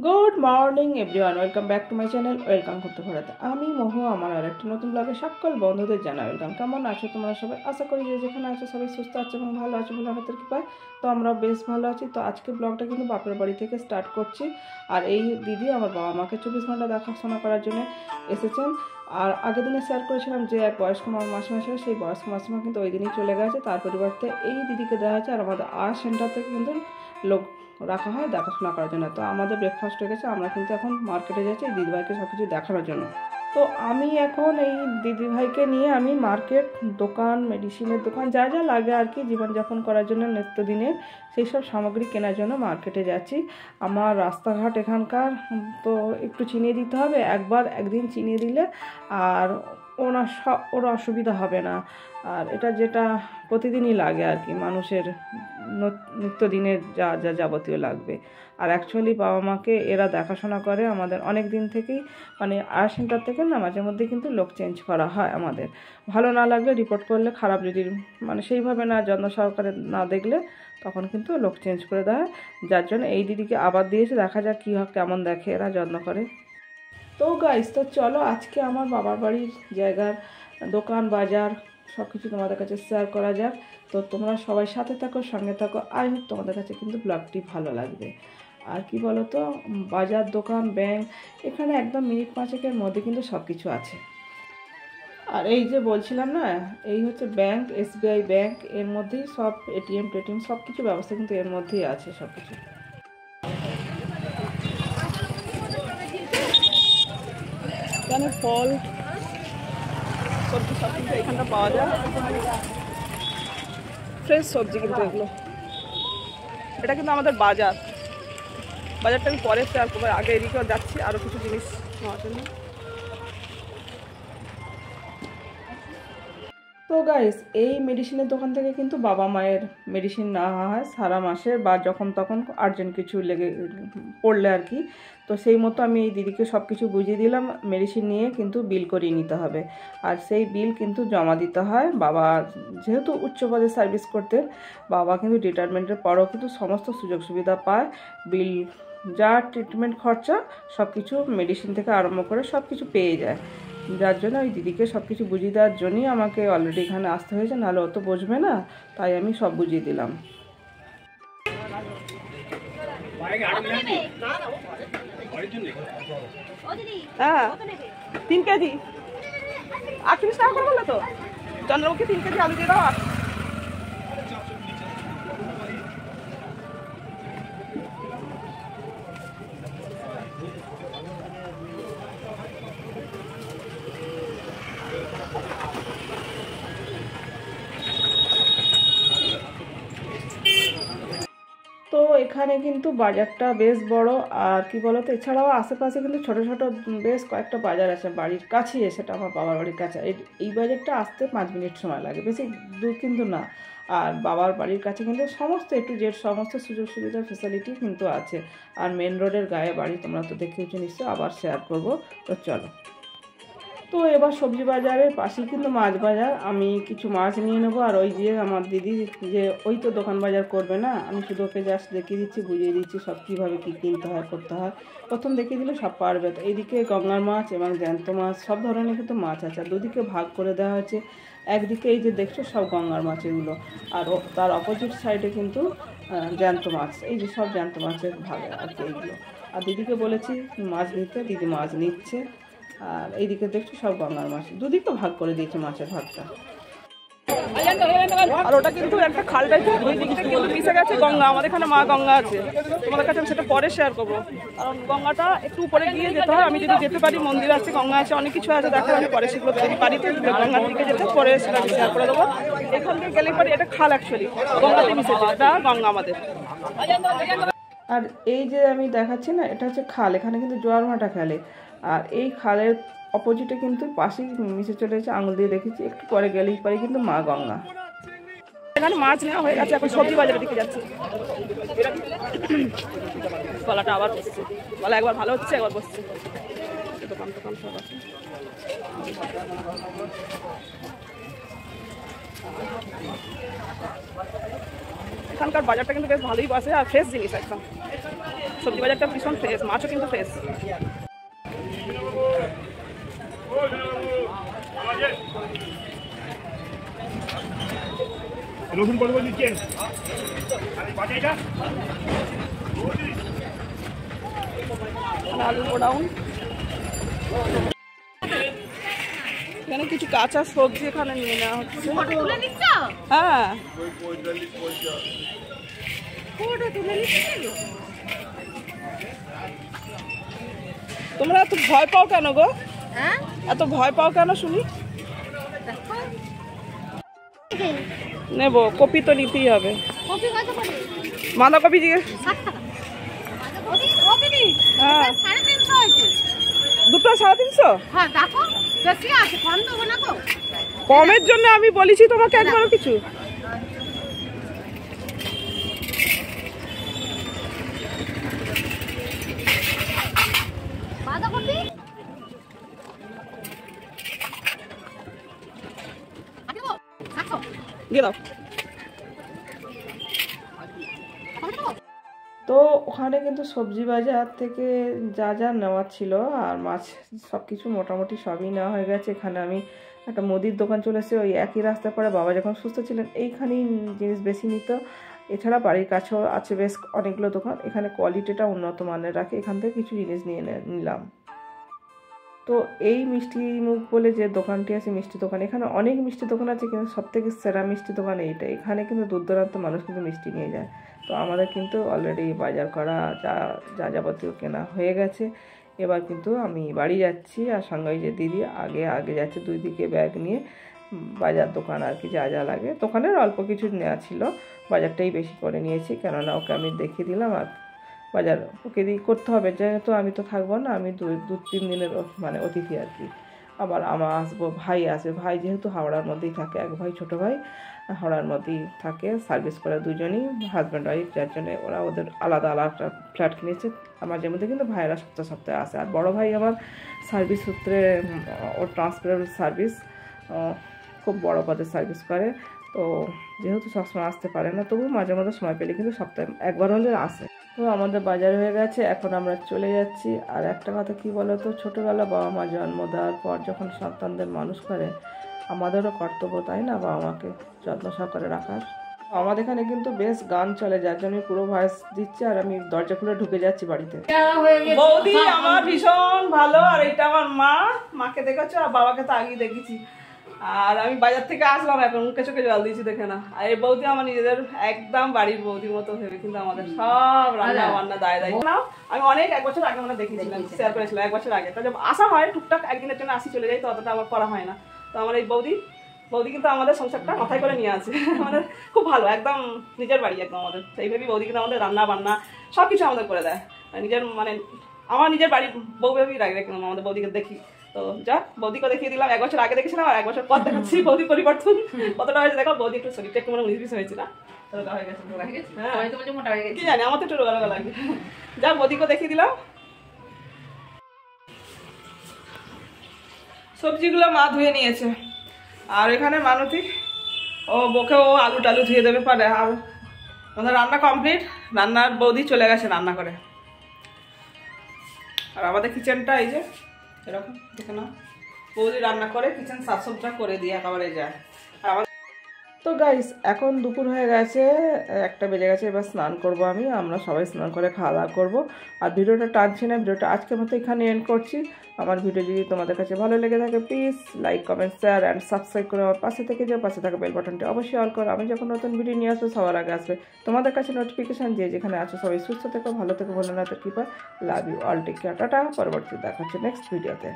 Good morning everyone, welcome back to my channel. Welcome করতে ঘোরাতে আমি মহু। আমার আর একটা নতুন ব্লগে সকল বন্ধুদের জানা ওয়েলকাম। কেমন আছো তোমরা সবাই? আশা করি যে যেখানে আছো সবাই সুস্থ আছো এবং ভালো আছো বলে আমাদের কৃপায়। তো আমরা বেশ ভালো আছি। তো আজকে ব্লগটা কিন্তু বাপের বাড়ি থেকে স্টার্ট করছি। আর এই দিদি আমার বাবা মাকে 24 ঘন্টা দেখাশোনা করার জন্য এসেছেন। আর আগের দিনে শেয়ার করেছিলাম যে এক বয়স্ক মাসিমা ছিল, সেই বয়স্ক মাসিমা কিন্তু ওই দিনই চলে গেছে। তার পরিবর্তে এই দিদিকে দেওয়া হয়েছে। আর আমাদের আর্ট সেন্টার থেকে কিন্তু লোক রাখা হয় দেখাশোনা করার জন্য। তো আমাদের ব্রেকফাস্ট হয়ে গেছে, আমরা কিন্তু এখন মার্কেটে যাচ্ছি এই দিদিভাইকে সব কিছু দেখানোর জন্য। তো আমি এখন এই দিদিভাইকে নিয়ে আমি মার্কেট, দোকান, মেডিসিনের দোকান, যা যা লাগে আর কি জীবনযাপন করার জন্য নিত্যদিনের সেই সব সামগ্রী কেনার জন্য মার্কেটে যাচ্ছি। আমার রাস্তাঘাট এখানকার তো একটু চিনিয়ে দিতে হবে, একদিন চিনিয়ে দিলে আর ওর অসুবিধা হবে না। আর এটা যেটা প্রতিদিনই লাগে আর কি, মানুষের নিত্যদিনের যা যা যাবতীয় লাগবে। আর অ্যাকচুয়ালি বাবা মাকে এরা দেখাশোনা করে আমাদের অনেক দিন থেকেই, মানে আর্ট সেন্টার থেকে না মাঝে মধ্যে কিন্তু লোক চেঞ্জ করা হয় আমাদের। ভালো না লাগলে রিপোর্ট করলে, খারাপ যদি মানে সেইভাবে না যত্ন সহকারে না দেখলে তখন কিন্তু লোক চেঞ্জ করে দেয়। যার জন্য এই দিদিকে আবার দিয়েছে, দেখা যাক কী কেমন দেখে এরা যত্ন করে। তো গাইস, তো চলো আজকে আমার বাবার বাড়ির জায়গার দোকান বাজার সব কিছু তোমাদের কাছে শেয়ার করা যাক। তো তোমরা সবাই সাথে থাকো, সঙ্গে থাকো। আই হোপ তোমাদের কাছে কিন্তু ব্লগটি ভালো লাগবে। আর কি বলো তো, বাজার, দোকান, ব্যাংক, এখানে একদম মিনিট 5-এর মধ্যে কিন্তু সব কিছু আছে। আর এই যে বলছিলাম না, এই হচ্ছে ব্যাংক, SBI ব্যাংক, এর মধ্যেই সব ATM সব কিছু ব্যবস্থা কিন্তু এর মধ্যেই আছে সব কিছু। এখানে ফল, সবজি সব কিন্তু এখানটা পাওয়া যায়, ফ্রেশ সবজি কিন্তু এগুলো। এটা কিন্তু আমাদের বাজারটা আমি পরে শেয়ার করবো, আগে এদিকেও যাচ্ছি আরও কিছু জিনিস নেওয়ার জন্য। তো গাইস, এই মেডিসিনের দোকান থেকে কিন্তু বাবা মায়ের মেডিসিন নেওয়া হয় সারা মাসে, বা যখন তখন আর্জেন্ট কিছু লেগে পড়লে আর কি। তো সেই মতো আমি এই দিদিকে সব কিছু বুঝিয়ে দিলাম। মেডিসিন নিয়ে কিন্তু বিল করিয়ে নিতে হবে, আর সেই বিল কিন্তু জমা দিতে হয়। বাবা যেহেতু উচ্চ পদে সার্ভিস করতেন, বাবা কিন্তু রিটায়ারমেন্টের পরও কিন্তু সমস্ত সুযোগ সুবিধা পায়। বিল, যা ট্রিটমেন্ট খরচা সব কিছু, মেডিসিন থেকে আরম্ভ করে সব কিছু পেয়ে যায়। যার জন্য ওই দিদিকে সব কিছু বুঝিয়ে দেওয়ার জন্যই আমাকে অলরেডি এখানে আসতে হয়েছে, নাহলে ও তো বুঝবে না, তাই আমি সব বুঝিয়ে দিলাম। হ্যাঁ, 3 কেজি 38 টাকা করে বললো তো। চন্দ্রমুখী 3 কেজি আলু দিয়ে দাও। তো এখানে কিন্তু বাজারটা বেশ বড়। আর কি বলতো, এছাড়াও আশেপাশে কিন্তু ছোট ছোট বেশ কয়েকটা বাজার আছে বাড়ির কাছেই, সেটা আমার বাবার বাড়ির কাছে। এই বাজারটা আসতে 5 মিনিট সময় লাগে, বেশি দূর কিন্তু না। আর বাবার বাড়ির কাছে কিন্তু সমস্ত A to Z সমস্ত সুযোগ সুবিধা ফেসিলিটি কিন্তু আছে। আর মেন রোডের গায়ে বাড়ি, তোমরা তো দেখেওছো নিশ্চয়ই, আবার শেয়ার করব। তো চলো। তো এবার সবজি বাজারের পাশেই কিন্তু মাছ বাজার, আমি কিছু মাছ নিয়ে নেবো। আর ওই যে আমার দিদি, যে ওই তো দোকান বাজার করবে না, আমি শুধু ওকে জাস্ট দেখিয়ে দিচ্ছি, বুঝিয়ে দিচ্ছি সব কীভাবে কী কিনতে হয়, করতে হয়। প্রথম দেখিয়ে দিলে সব পারবে। তো এইদিকে গঙ্গার মাছ এবং জ্যান্ত মাছ সব ধরনের কিন্তু মাছ আছে, আর দুদিকে ভাগ করে দেওয়া হয়েছে। একদিকে এই যে দেখছো সব গঙ্গার মাছ এগুলো, আর তার অপোজিট সাইডে কিন্তু জ্যান্ত মাছ, এই যে সব জ্যান্ত মাছের ভাগ আর কি এইগুলো। আর দিদিকে বলেছি মাছ নিতে, দিদি মাছ নিচ্ছে। আর এইদিকে দেখছো সব গঙ্গার মাছ, দুদিকে ভাগ করে দিয়েছে মাছের ভাগটা। আর ওটা কিন্তু একটা খাল টাইপের, দুই দিকে কিন্তু মিশে গেছে গঙ্গা। আমাদের এখানে মা গঙ্গা আছে, তোমাদের কাছে আমি সেটা পরে শেয়ার করবো। কারণ গঙ্গাটা একটু উপরে গিয়ে যেতে হয়, আমি যদি যেতে পারি, মন্দির আছে, গঙ্গা আছে, অনেক কিছু আছে, দেখো আমি পরে সেগুলো যদি পারি তো গঙ্গার দিকে যেতে, পরে সেটা আমি শেয়ার করে দেবো। এখান থেকে গেলে পরে এটা খাল, অ্যাকচুয়ালি গঙ্গাতে মিশেছে, এটা গঙ্গা আমাদের। আর এই যে আমি দেখাচ্ছি না, এটা হচ্ছে খাল, এখানে কিন্তু জোয়ার ভাটা খেলে। আর এই খালের অপোজিটে কিন্তু পাশেই মিশে চলে এসেছে, আঙুল দিয়ে দেখেছি, একটু পরে গেলেই পরে কিন্তু মা গঙ্গা। এখানে মাছ নেওয়া হয়ে গেছে, এখন সবজি বাজারের দিকে যাচ্ছে। গলাটা আবার বসছে, গলা একবার ভালো হচ্ছে, একবার বসছে। দোকান টোকান সব আছে। এখানকার বাজারটা কিন্তু বেশ ভালোই বসে, আর ফ্রেশ জিনিস একদম। সবজি বাজারটা ভীষণ ফ্রেশ, মাছও কিন্তু ফ্রেশ। রসুন কত করে দিচ্ছেন? আলু গোডাউন, এখানে কিছু কাঁচা সবজি এখানে নিয়ে নেওয়া হচ্ছে। হ্যাঁ তোমরা এত ভয় পাও কেন গো? এত ভয় পাও কেন শুনি? নেব, কপি তো নিতেই হবে। বাঁধাকপি জিজ্ঞেস, হ্যাঁ দুটো 350। কমের জন্য আমি বলেছি তোমাকে একবারও কিছু। দিয়ে দাও। তো ওখানে কিন্তু সবজি বাজার থেকে যা যা নেওয়ার ছিল আর মাছ সব কিছু মোটামুটি সবই নেওয়া হয়ে গেছে। এখানে আমি একটা মুদির দোকান চলে এসেছি, ওই একই রাস্তায় পরে বাবা যখন সুস্থ ছিলেন এইখানেই জিনিস বেশি নিত। এছাড়া বাড়ির কাছেও আছে বেশ অনেকগুলো দোকান, এখানে কোয়ালিটিটা উন্নত মানের রাখে, এখান থেকে কিছু জিনিস নিয়ে নিলাম। তো এই মিষ্টি মুখ বলে যে দোকানটি আছে মিষ্টি দোকান, এখানে অনেক মিষ্টি দোকান আছে কিন্তু সবথেকে সেরা মিষ্টি দোকান এইটা। এখানে কিন্তু দূর দূরান্ত মানুষ কিন্তু মিষ্টি নিয়ে যায়। তো আমাদের কিন্তু অলরেডি বাজার করা যা যাবতীয় কেনা হয়ে গেছে। এবার কিন্তু আমি বাড়ি যাচ্ছি আর সঙ্গে যে দিদি আগে যাচ্ছে দুই দিকে ব্যাগ নিয়ে বাজার দোকান আর কি যা যা লাগে। দোকানের অল্প কিছু নেওয়া ছিল, বাজারটাই বেশি করে নিয়েছি কেননা ওকে আমি দেখিয়ে দিলাম আর বাজার ওকে দিয়ে করতে হবে, যেহেতু আমি তো থাকবো না, আমি 2-3 দিনের মানে অতিথি আর কি। আবার আমার আসবো, ভাই আসবে, ভাই যেহেতু হাওড়ার মধ্যেই থাকে, এক ভাই ছোটো ভাই হাওড়ার মধ্যেই থাকে, সার্ভিস করে দুজনই হাজব্যান্ড ওয়াইফ, যার জন্যে ওরা ওদের আলাদা আলাদা ফ্ল্যাট কিনেছে। আমার যে মধ্যে কিন্তু ভাইয়েরা সপ্তাহে আসে। আর বড়ো ভাই আমার সার্ভিস সূত্রে ওর ট্রান্সপোর্ট সার্ভিস, খুব বড় পদে সার্ভিস করে। তো যেহেতু সবসময় আসতে পারে না, তবু মাঝে মাঝে সময় পেলে কিন্তু সপ্তাহে একবার হলে আসে। তো আমাদের বাজার হয়ে গেছে, এখন আমরা চলে যাচ্ছি। আর একটা কথা কি বলো তো, ছোটোবেলা বাবা মা জন্ম দেওয়ার পর যখন সন্তানদের মানুষ করে, আমাদেরও কর্তব্য তাই না বাবা মাকে যত্ন সহকারে রাখার। আমাদের এখানে কিন্তু বেশ গান চলে, যার জন্য পুরো ভয়েস দিচ্ছে আর আমি দরজা খুলে ঢুকে যাচ্ছি বাড়িতে। বৌদি আমার ভীষণ ভালো, আর এটা আমার মাকে দেখেছো আর বাবাকে তো আগেই দেখেছি। আর আমি বাজার থেকে আসলাম, এখন মুখে চোখে জল দিয়েছি দেখে না। আর এই বৌদি আমার নিজেদের একদম বাড়ির বৌদির মতো ভেবে কিন্তু আমাদের সব রান্না বান্না দায় নাও। আমি অনেক 1 বছর আগে মানে দেখেছিলাম, শেয়ার করেছিলাম 1 বছর আগে। তাহলে আসা হয় টুকটাক, একদিনের জন্য আসি চলে যাই, তো অতটা আমার করা হয় না। তো আমার এই বৌদি কিন্তু আমাদের সংসারটা মাথায় করে নিয়ে আছে, আমাদের খুব ভালো, একদম নিজের বাড়ি একদম আমাদের। সেইভাবেই বৌদি কিন্তু আমাদের রান্না বান্না সব কিছু আমাদের করে দেয়। নিজের মানে আমার নিজের বাড়ির বউ ভেবেই রাখবে কিন্তু আমাদের বৌদিকে দেখি। তো যাক, বৌদিকে দেখিয়ে দিলাম, 1 বছর আগে দেখেছিলাম আর 1 বছর পর দেখাচ্ছি বৌদি পরিবর্তন কতটা হয়েছে দেখো। বৌদি একটু শরীরটা একটু মানে 19-20 হয়েছে না, হয়ে গেছে কি জানি, আমার তো একটু রোগা লাগে। যাক, বৌদিকে দেখিয়ে দিলাম। সবজিগুলো মা ধুয়ে নিয়েছে, আর এখানে মানতি ও বকেও আলু টালু ধুয়ে দেবে পারে। আর আমাদের রান্না কমপ্লিট, রান্নার বৌদি চলে গেছে রান্না করে। আর আমাদের কিচেনটা এই যে এরকম দেখে না, বৌদি রান্না করে কিচেন সাফসুতরা করে দিয়ে একেবারে যায়। আর তো গাইস এখন দুপুর হয়ে গেছে, 1টা বেজে গেছে, এবার স্নান করব আমরা সবাই স্নান করে খাওয়া দাওয়া করবো। আর ভিডিওটা টানছি না, ভিডিওটা আজকের মতো এখানে এন্ড করছি। আমার ভিডিও যদি তোমাদের কাছে ভালো লেগে থাকে please like comment share and subscribe করে আমার পাশে থেকে যাও, পাশে থাকা বেল বাটনটি অবশ্যই অল করো। আমি যখন নতুন ভিডিও নিয়ে আসবো সবার আগে আসবে তোমাদের কাছে নোটিফিকেশান। যেখানে আছো সবাই সুস্থ থেকো, ভালো থেকো, বলো না তো Kripa. Love you all, take care, tata. পরবর্তী দেখা হচ্ছে নেক্সট ভিডিওতে।